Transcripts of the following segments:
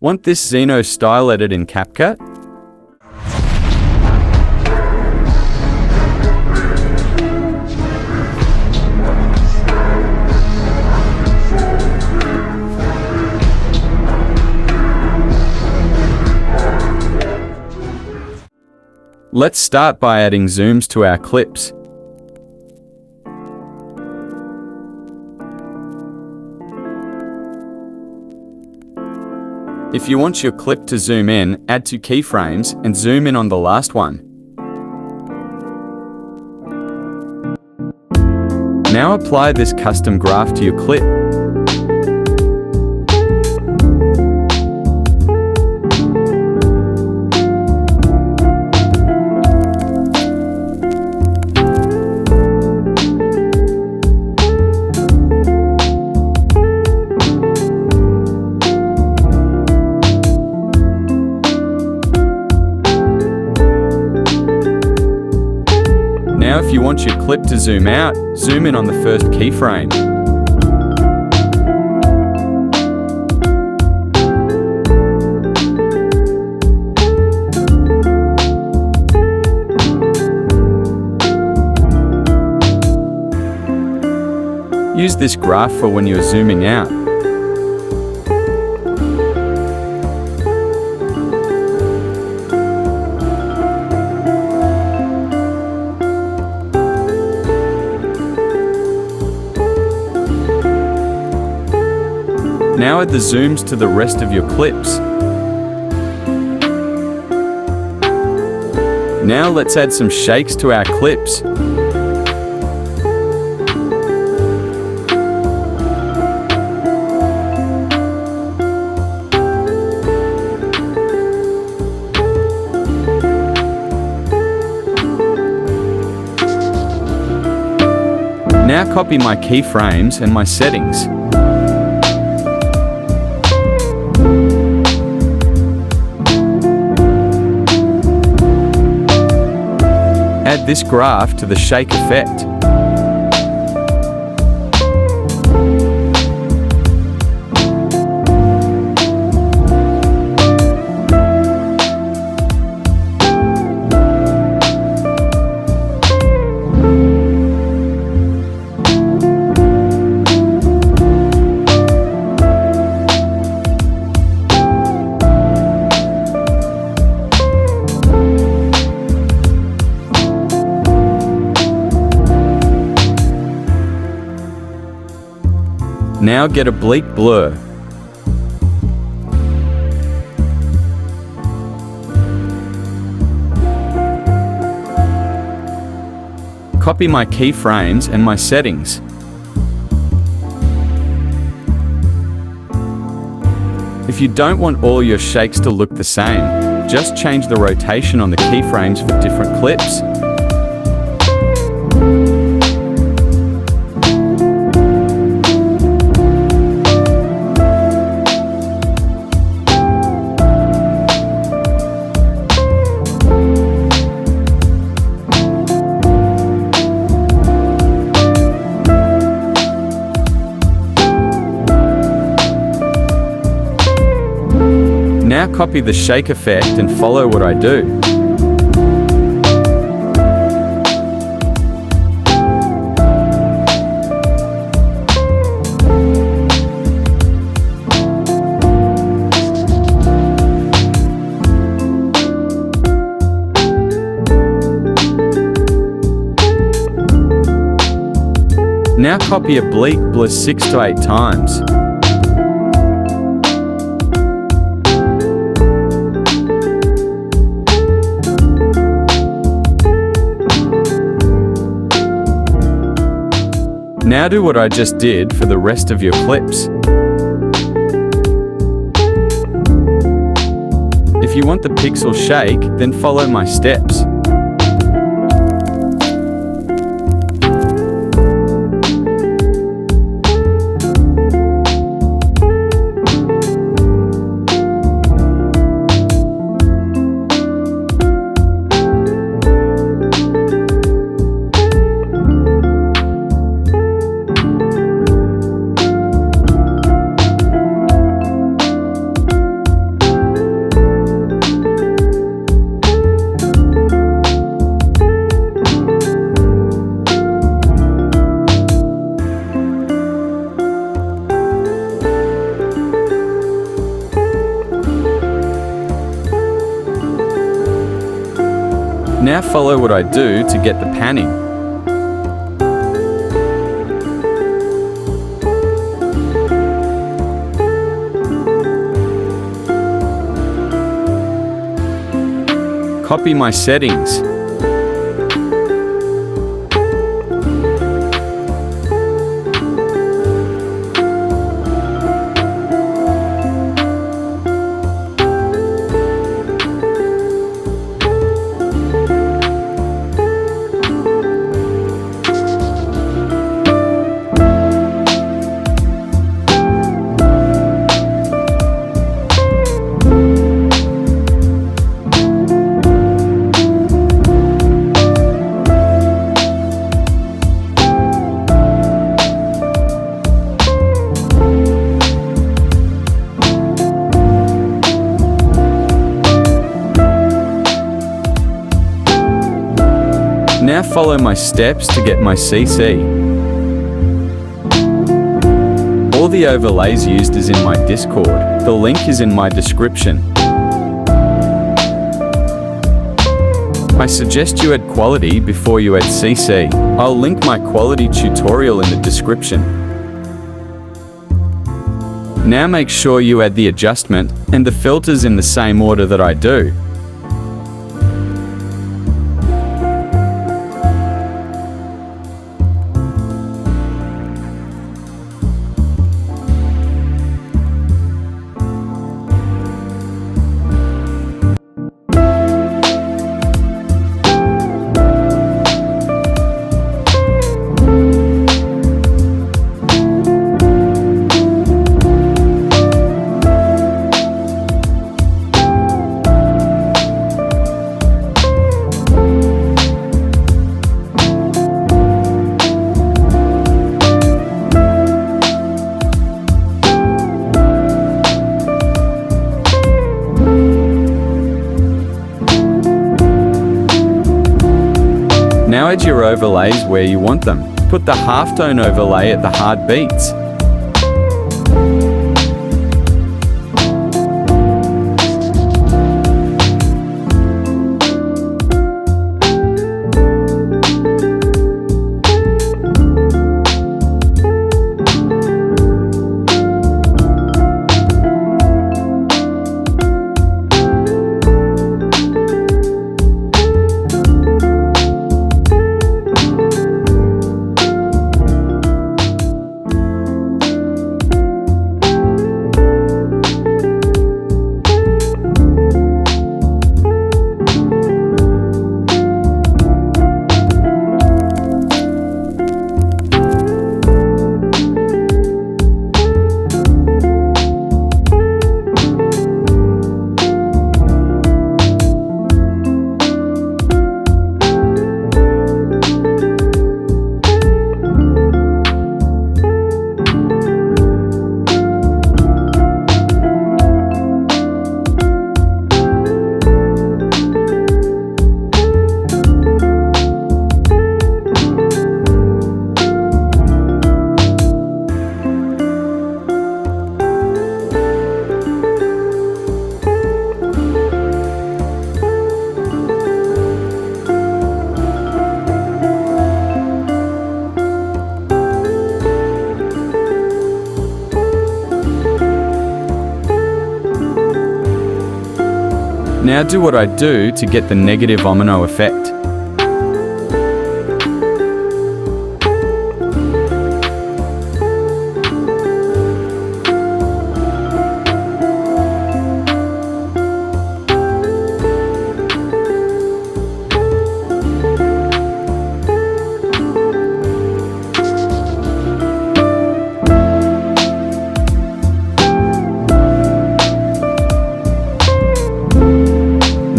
Want this Zeno style edit in CapCut? Let's start by adding zooms to our clips. If you want your clip to zoom in, add 2 keyframes and zoom in on the last one. Now apply this custom graph to your clip. Now if you want your clip to zoom out, zoom in on the first keyframe. Use this graph for when you're zooming out. Now add the zooms to the rest of your clips. Now let's add some shakes to our clips. Now copy my keyframes and my settings. Add this graph to the shake effect. Now get a bleak blur. Copy my keyframes and my settings. If you don't want all your shakes to look the same, just change the rotation on the keyframes for different clips. Now copy the shake effect and follow what I do. Now copy a bleak blur 6 to 8 times. Now do what I just did for the rest of your clips. If you want the pixel shake, then follow my steps. Now follow what I do to get the panning. Copy my settings. Now follow my steps to get my CC. All the overlays used is in my Discord. The link is in my description. I suggest you add quality before you add CC. I'll link my quality tutorial in the description. Now make sure you add the adjustment and the filters in the same order that I do. Now add your overlays where you want them. Put the halftone overlay at the hard beats. Now do what I do to get the negative omino effect.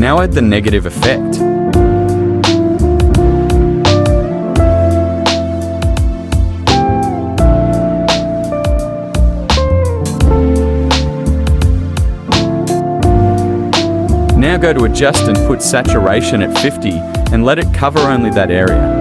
Now add the negative effect. Now go to adjust and put saturation at 50 and let it cover only that area.